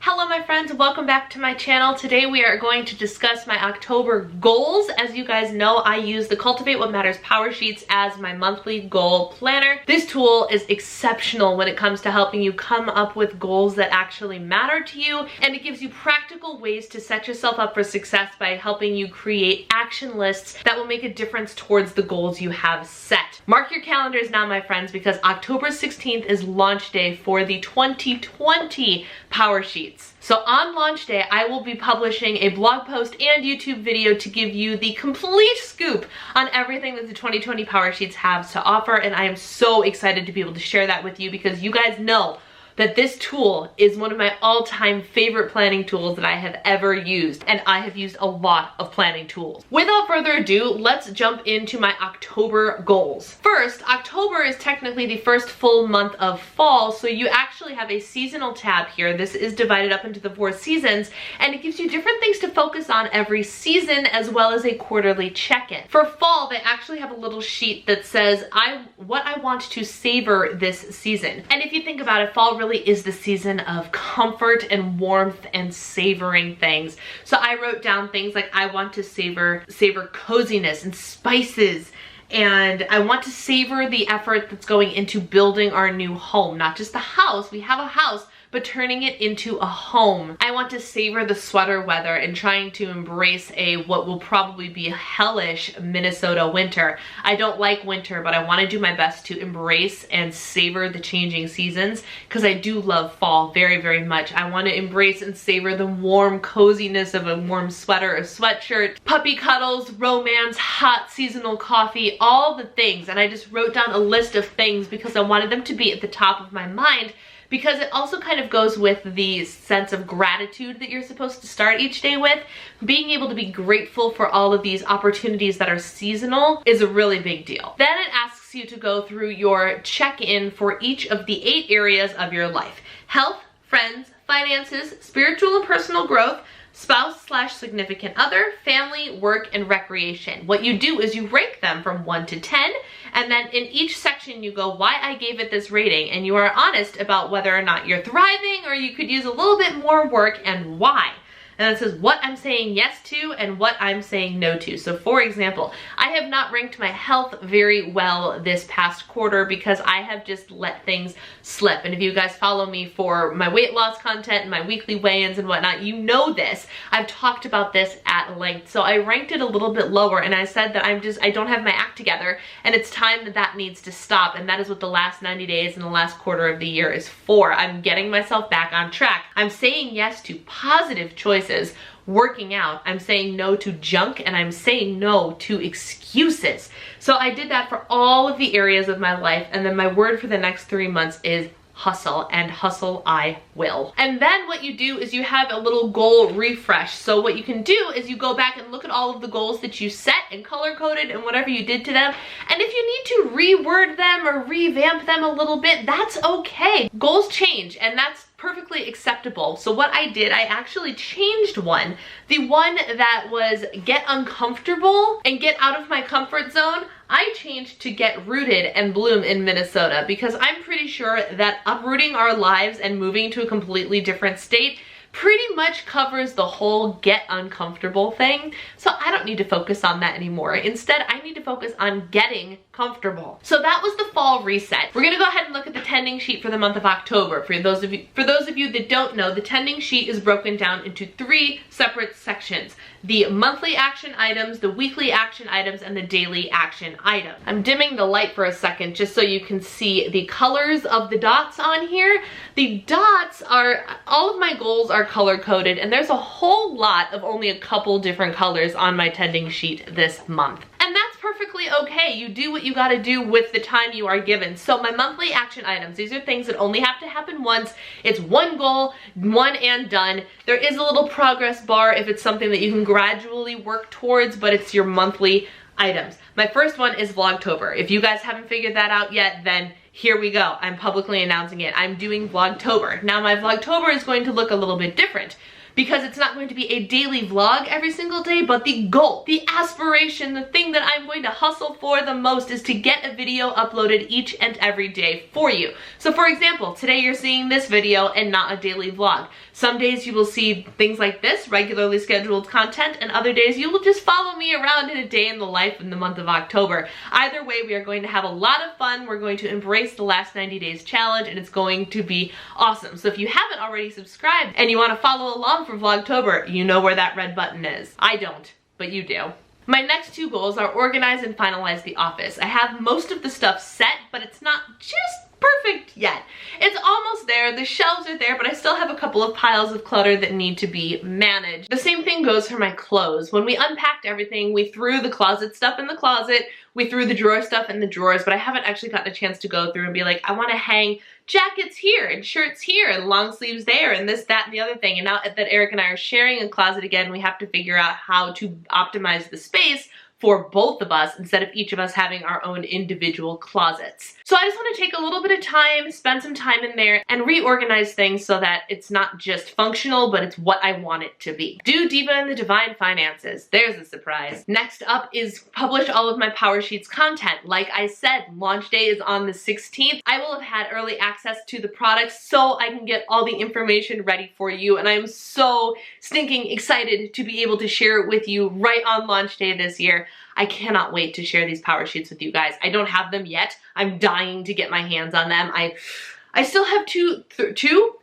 Hello my friends, welcome back to my channel. Today we are going to discuss my October goals. As you guys know, I use the Cultivate What Matters Powersheets as my monthly goal planner. This tool is exceptional when it comes to helping you come up with goals that actually matter to you, and it gives you practical ways to set yourself up for success by helping you create action lists that will make a difference towards the goals you have set. Mark your calendars now, my friends, because October 16th is launch day for the 2020 Powersheets. So on launch day, I will be publishing a blog post and YouTube video to give you the complete scoop on everything that the 2020 Powersheets have to offer, and I am so excited to be able to share that with you because you guys know that this tool is one of my all-time favorite planning tools that I have ever used, and I have used a lot of planning tools. Without further ado, let's jump into my October goals. First, October is technically the first full month of fall, so you actually have a seasonal tab here. This is divided up into the 4 seasons, and it gives you different things to focus on every season as well as a quarterly check-in. For fall, they actually have a little sheet that says what I want to savor this season. And if you think about it, fall really is the season of comfort and warmth and savoring things. So I wrote down things like I want to savor coziness and spices, and I want to savor the effort that's going into building our new home. Not just the house, we have a house, but turning it into a home. I want to savor the sweater weather and trying to embrace what will probably be a hellish Minnesota winter. I don't like winter, but I want to do my best to embrace and savor the changing seasons because I do love fall very, very much. I want to embrace and savor the warm coziness of a warm sweater, a sweatshirt, puppy cuddles, romance, hot seasonal coffee, all the things. And I just wrote down a list of things because I wanted them to be at the top of my mind, because it also kind of goes with the sense of gratitude that you're supposed to start each day with. Being able to be grateful for all of these opportunities that are seasonal is a really big deal. Then it asks you to go through your check-in for each of the 8 areas of your life: health, friends, finances, spiritual and personal growth, spouse/significant other, family, work, and recreation. What you do is you rank them from 1 to 10, and then in each section you go why I gave it this rating, and you are honest about whether or not you're thriving or you could use a little bit more work and why. And it says what I'm saying yes to and what I'm saying no to. So for example, I have not ranked my health very well this past quarter because I have just let things slip. And if you guys follow me for my weight loss content and my weekly weigh-ins and whatnot, you know this. I've talked about this at length. So I ranked it a little bit lower, and I said that I don't have my act together, and it's time that that needs to stop. And that is what the last 90 days and the last quarter of the year is for. I'm getting myself back on track. I'm saying yes to positive choices. Working out, I'm saying no to junk, and I'm saying no to excuses. So I did that for all of the areas of my life, and then my word for the next 3 months is hustle, and hustle I will. And then what you do is you have a little goal refresh. So what you can do is you go back and look at all of the goals that you set and color coded and whatever you did to them, and if you need to reword them or revamp them a little bit, that's okay. Goals change, and that's perfectly acceptable. So what I did, I actually changed one. The one that was get uncomfortable and get out of my comfort zone, I changed to get rooted and bloom in Minnesota, because I'm pretty sure that uprooting our lives and moving to a completely different state pretty much covers the whole get uncomfortable thing. So I don't need to focus on that anymore. Instead, I need to focus on getting comfortable. So that was the fall reset. We're gonna go ahead and look at the tending sheet for the month of October. For those of you that don't know, the tending sheet is broken down into 3 separate sections: the monthly action items, the weekly action items, and the daily action item. I'm dimming the light for a second just so you can see the colors of the dots on here. The dots are, all of my goals are color coded, and there's a whole lot of only a couple different colors on my tending sheet this month. And that's perfectly okay. You do what you gotta do with the time you are given. So my monthly action items, these are things that only have to happen once. It's one goal, one and done. There is a little progress bar if it's something that you can gradually work towards, but it's your monthly items. My first one is Vlogtober. If you guys haven't figured that out yet, then here we go. I'm publicly announcing it. I'm doing Vlogtober. Now my Vlogtober is going to look a little bit different, because it's not going to be a daily vlog every single day, but the goal, the aspiration, the thing that I'm going to hustle for the most is to get a video uploaded each and every day for you. So for example, today you're seeing this video and not a daily vlog. Some days you will see things like this, regularly scheduled content, and other days you will just follow me around in a day in the life in the month of October. Either way, we are going to have a lot of fun. We're going to embrace the last 90 days challenge, and it's going to be awesome. So if you haven't already subscribed and you want to follow along for Vlogtober, you know where that red button is. I don't, but you do. My next two goals are organize and finalize the office. I have most of the stuff set, but it's not just perfect yet. It's almost there, the shelves are there, but I still have a couple of piles of clutter that need to be managed. The same thing goes for my clothes. When we unpacked everything, we threw the closet stuff in the closet, we threw the drawer stuff in the drawers, but I haven't actually gotten a chance to go through and be like, I want to hang jackets here and shirts here and long sleeves there and this, that, and the other thing. And now that Eric and I are sharing a closet again, we have to figure out how to optimize the space for both of us instead of each of us having our own individual closets. So I just want to take a little bit of time, spend some time in there, and reorganize things so that it's not just functional, but it's what I want it to be. Do Diva and the Divine Finances. There's a surprise. Next up is publish all of my Powersheets content. Like I said, launch day is on the 16th. I will have had early access to the products so I can get all the information ready for you, and I'm so stinking excited to be able to share it with you right on launch day this year. I cannot wait to share these Powersheets with you guys. I don't have them yet. I'm dying to get my hands on them. I still have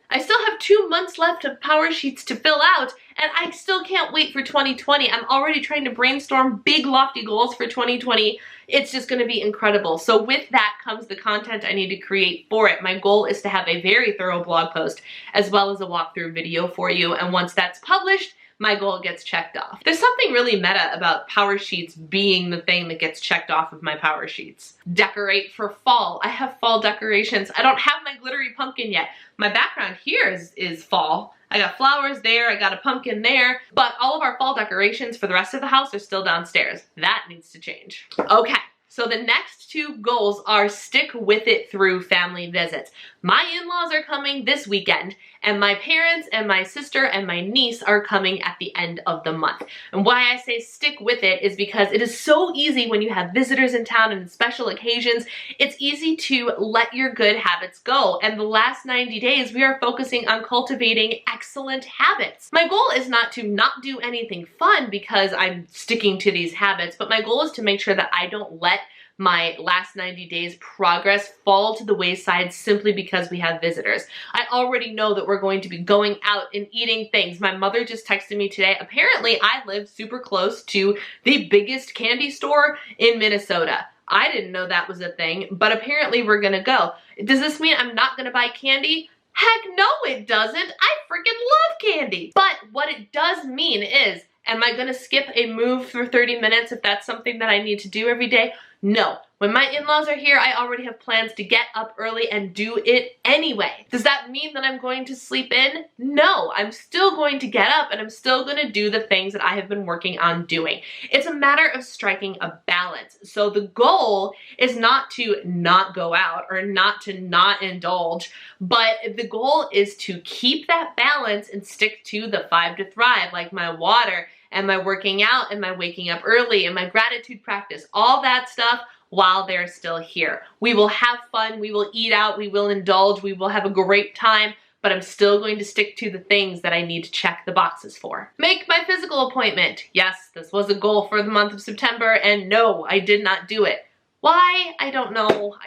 I still have 2 months left of Powersheets to fill out, and I still can't wait for 2020. I'm already trying to brainstorm big lofty goals for 2020. It's just gonna be incredible. So with that comes the content I need to create for it. My goal is to have a very thorough blog post as well as a walkthrough video for you, and once that's published, my goal gets checked off. There's something really meta about Powersheets being the thing that gets checked off of my Powersheets. Decorate for fall. I have fall decorations. I don't have my glittery pumpkin yet. My background here is fall. I got flowers there, I got a pumpkin there, but all of our fall decorations for the rest of the house are still downstairs. That needs to change. Okay. So the next two goals are stick with it through family visits. My in-laws are coming this weekend, and my parents and my sister and my niece are coming at the end of the month. And why I say stick with it is because it is so easy when you have visitors in town and special occasions, it's easy to let your good habits go. And the last 90 days, we are focusing on cultivating excellent habits. My goal is not to not do anything fun because I'm sticking to these habits, but my goal is to make sure that I don't let my last 90 days progress fall to the wayside simply because we have visitors. I already know that we're going to be going out and eating things. My mother just texted me today. Apparently, I live super close to the biggest candy store in Minnesota. I didn't know that was a thing, but apparently we're gonna go. Does this mean I'm not gonna buy candy? Heck no, it doesn't. I freaking love candy. But what it does mean is, am I gonna skip a move for 30 minutes if that's something that I need to do every day? No. When my in-laws are here, I already have plans to get up early and do it anyway. Does that mean that I'm going to sleep in? No. I'm still going to get up and I'm still going to do the things that I have been working on doing. It's a matter of striking a balance. So the goal is not to not go out or not to not indulge, but the goal is to keep that balance and stick to the 5 to thrive, like my water and my working out and my waking up early and my gratitude practice, all that stuff while they're still here. We will have fun, we will eat out, we will indulge, we will have a great time, but I'm still going to stick to the things that I need to check the boxes for. Make my physical appointment. Yes, this was a goal for the month of September, and no, I did not do it. Why? I don't know.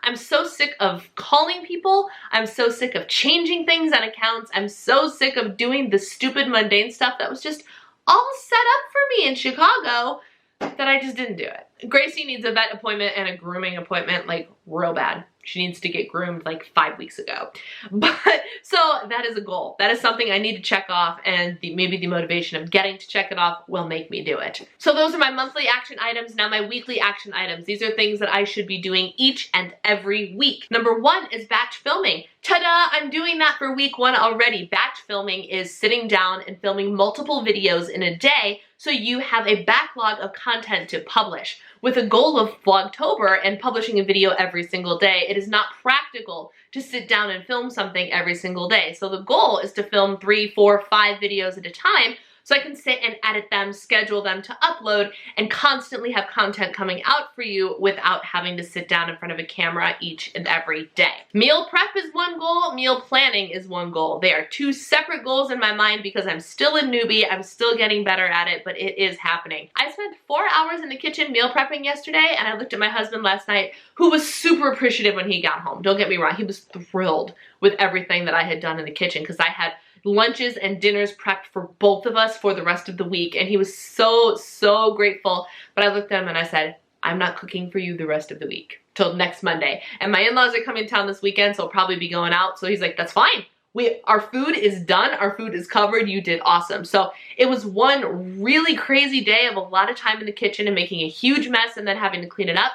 I'm so sick of calling people. I'm so sick of changing things on accounts. I'm so sick of doing the stupid mundane stuff that was just all set up for me in Chicago that I just didn't do it. Gracie needs a vet appointment and a grooming appointment, like real bad. She needs to get groomed like 5 weeks ago. But so that is a goal. That is something I need to check off, and maybe the motivation of getting to check it off will make me do it. So those are my monthly action items. Now my weekly action items. These are things that I should be doing each and every week. Number 1 is batch filming. Ta-da! I'm doing that for week 1 already. Batch filming is sitting down and filming multiple videos in a day so you have a backlog of content to publish. with a goal of Vlogtober and publishing a video every single day, it is not practical to sit down and film something every single day. So the goal is to film 3, 4, 5 videos at a time, so I can sit and edit them, schedule them to upload, and constantly have content coming out for you without having to sit down in front of a camera each and every day. Meal prep is one goal, meal planning is one goal. They are two separate goals in my mind because I'm still a newbie, I'm still getting better at it, but it is happening. I spent 4 hours in the kitchen meal prepping yesterday, and I looked at my husband last night, who was super appreciative when he got home. Don't get me wrong, he was thrilled with everything that I had done in the kitchen because I had lunches and dinners prepped for both of us for the rest of the week, and he was so grateful. But I looked at him and I said, I'm not cooking for you the rest of the week till next Monday, and my in-laws are coming to town this weekend, so I'll probably be going out. So he's like, that's fine, our food is done, our food is covered, you did awesome. So it was one really crazy day of a lot of time in the kitchen and making a huge mess and then having to clean it up,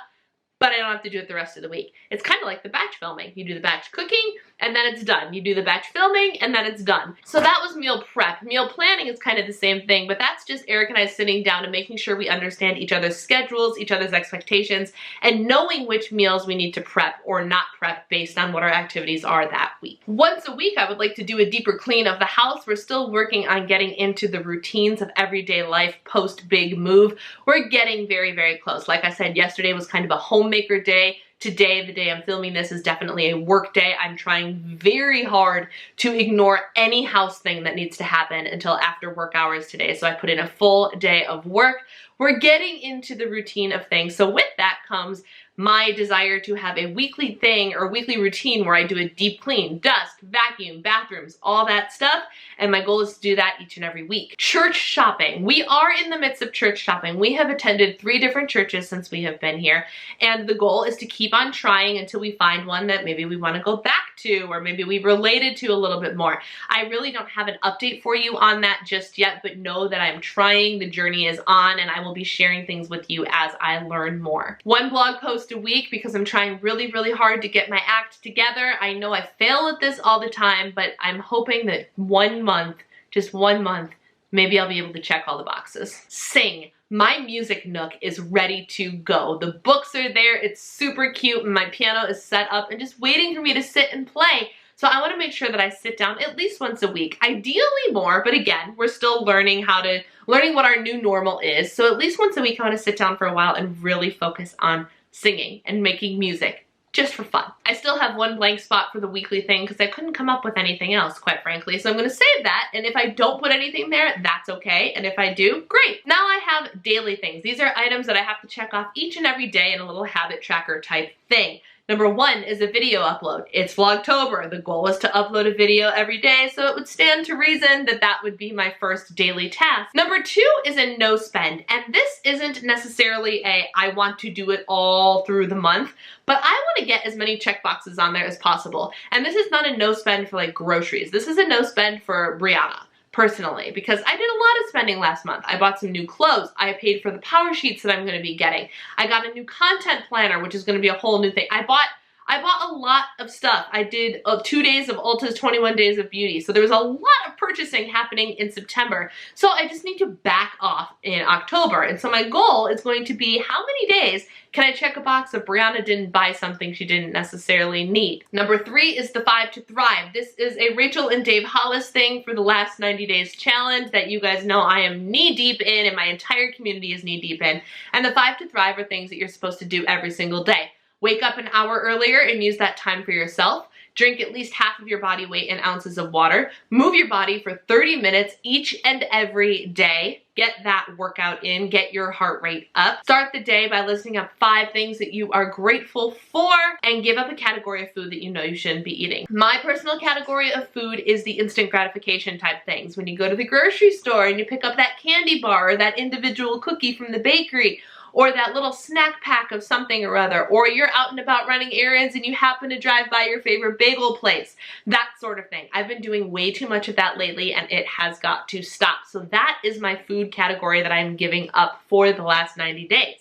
but I don't have to do it the rest of the week. It's kind of like the batch filming. You do the batch cooking, and then it's done. You do the batch filming, and then it's done. So that was meal prep. Meal planning is kind of the same thing, but that's just Eric and I sitting down and making sure we understand each other's schedules, each other's expectations, and knowing which meals we need to prep or not prep based on what our activities are that week. Once a week, I would like to do a deeper clean of the house. We're still working on getting into the routines of everyday life post big move. We're getting very close. Like I said, yesterday was kind of a homemaker day. Today, the day I'm filming this, is definitely a work day. I'm trying very hard to ignore any house thing that needs to happen until after work hours today. So I put in a full day of work. We're getting into the routine of things. So with that comes my desire to have a weekly thing or weekly routine where I do a deep clean, dust, vacuum, bathrooms, all that stuff. And my goal is to do that each and every week. Church shopping. We are in the midst of church shopping. We have attended 3 different churches since we have been here. And the goal is to keep on trying until we find one that maybe we want to go back to, or maybe we related to a little bit more. I really don't have an update for you on that just yet, but know that I'm trying. The journey is on, and I will be sharing things with you as I learn more. 1 blog post a week because I'm trying really hard to get my act together. I know I fail at this all the time, but I'm hoping that 1 month, just 1 month, maybe I'll be able to check all the boxes. Sing. My music nook is ready to go. The books are there, it's super cute, and my piano is set up and just waiting for me to sit and play. So I want to make sure that I sit down at least once a week, ideally more, but again, we're still learning what our new normal is. So at least once a week, I want to sit down for a while and really focus on singing and making music just for fun. I still have 1 blank spot for the weekly thing because I couldn't come up with anything else, quite frankly. So I'm going to save that, and if I don't put anything there, that's okay. And if I do, great. Now I have daily things. These are items that I have to check off each and every day in a little habit tracker type thing. Number 1 is a video upload. It's Vlogtober. The goal is to upload a video every day, so it would stand to reason that that would be my first daily task. Number 2 is a no spend, and this isn't necessarily a I want to do it all through the month, but I want to get as many checkboxes on there as possible. And this is not a no spend for like groceries. This is a no spend for Brianna. Personally, because I did a lot of spending last month. I bought some new clothes. I paid for the power sheets that I'm going to be getting. I got a new content planner, which is going to be a whole new thing. I bought a lot of stuff. I did 2 days of Ulta's 21 Days of Beauty. So there was a lot of purchasing happening in September. So I just need to back off in October. And so my goal is going to be, how many days can I check a box if Brianna didn't buy something she didn't necessarily need? Number 3 is the 5 to Thrive. This is a Rachel and Dave Hollis thing for the last 90 days challenge that you guys know I am knee deep in and my entire community is knee deep in. And the 5 to Thrive are things that you're supposed to do every single day. Wake up an hour earlier and use that time for yourself. Drink at least half of your body weight in ounces of water. Move your body for 30 minutes each and every day. Get that workout in, get your heart rate up. Start the day by listing up 5 things that you are grateful for and give up a category of food that you know you shouldn't be eating. My personal category of food is the instant gratification type things. When you go to the grocery store and you pick up that candy bar or that individual cookie from the bakery, or that little snack pack of something or other, or you're out and about running errands and you happen to drive by your favorite bagel place, that sort of thing. I've been doing way too much of that lately and it has got to stop. So that is my food category that I'm giving up for the last 90 days.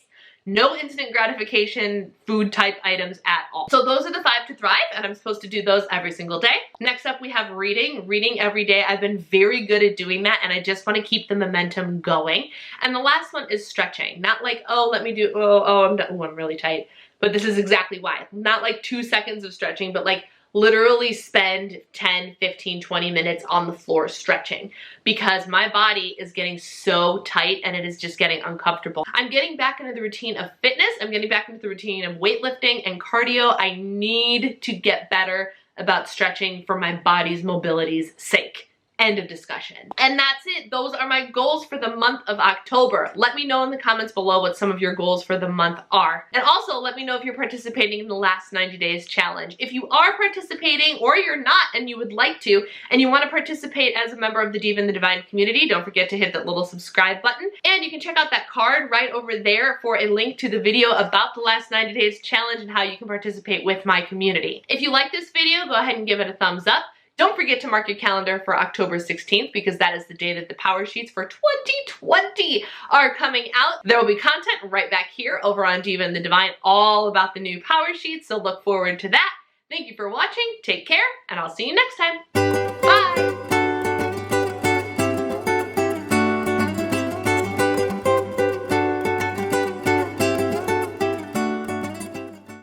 No instant gratification food type items at all. So those are the 5 to thrive, and I'm supposed to do those every single day. Next up, we have reading. Reading every day. I've been very good at doing that, and I just want to keep the momentum going. And the last one is stretching. Not like, oh, let me do, I'm done. Oh, I'm really tight. But this is exactly why. Not like 2 seconds of stretching, but like literally spend 10, 15, 20 minutes on the floor stretching, because my body is getting so tight and it is just getting uncomfortable. I'm getting back into the routine of fitness. I'm getting back into the routine of weightlifting and cardio. I need to get better about stretching for my body's mobility's sake. End of discussion. And that's it. Those are my goals for the month of October. Let me know in the comments below what some of your goals for the month are. And also let me know if you're participating in the last 90 days challenge. If you are participating or you're not and you would like to, and you want to participate as a member of the Diva and the Divine community, don't forget to hit that little subscribe button. And you can check out that card right over there for a link to the video about the last 90 days challenge and how you can participate with my community. If you like this video, go ahead and give it a thumbs up. Don't forget to mark your calendar for October 16th, because that is the day that the power sheets for 2020 are coming out. There will be content right back here over on Diva and the Divine all about the new power sheets, so look forward to that. Thank you for watching, take care, and I'll see you next time. Bye!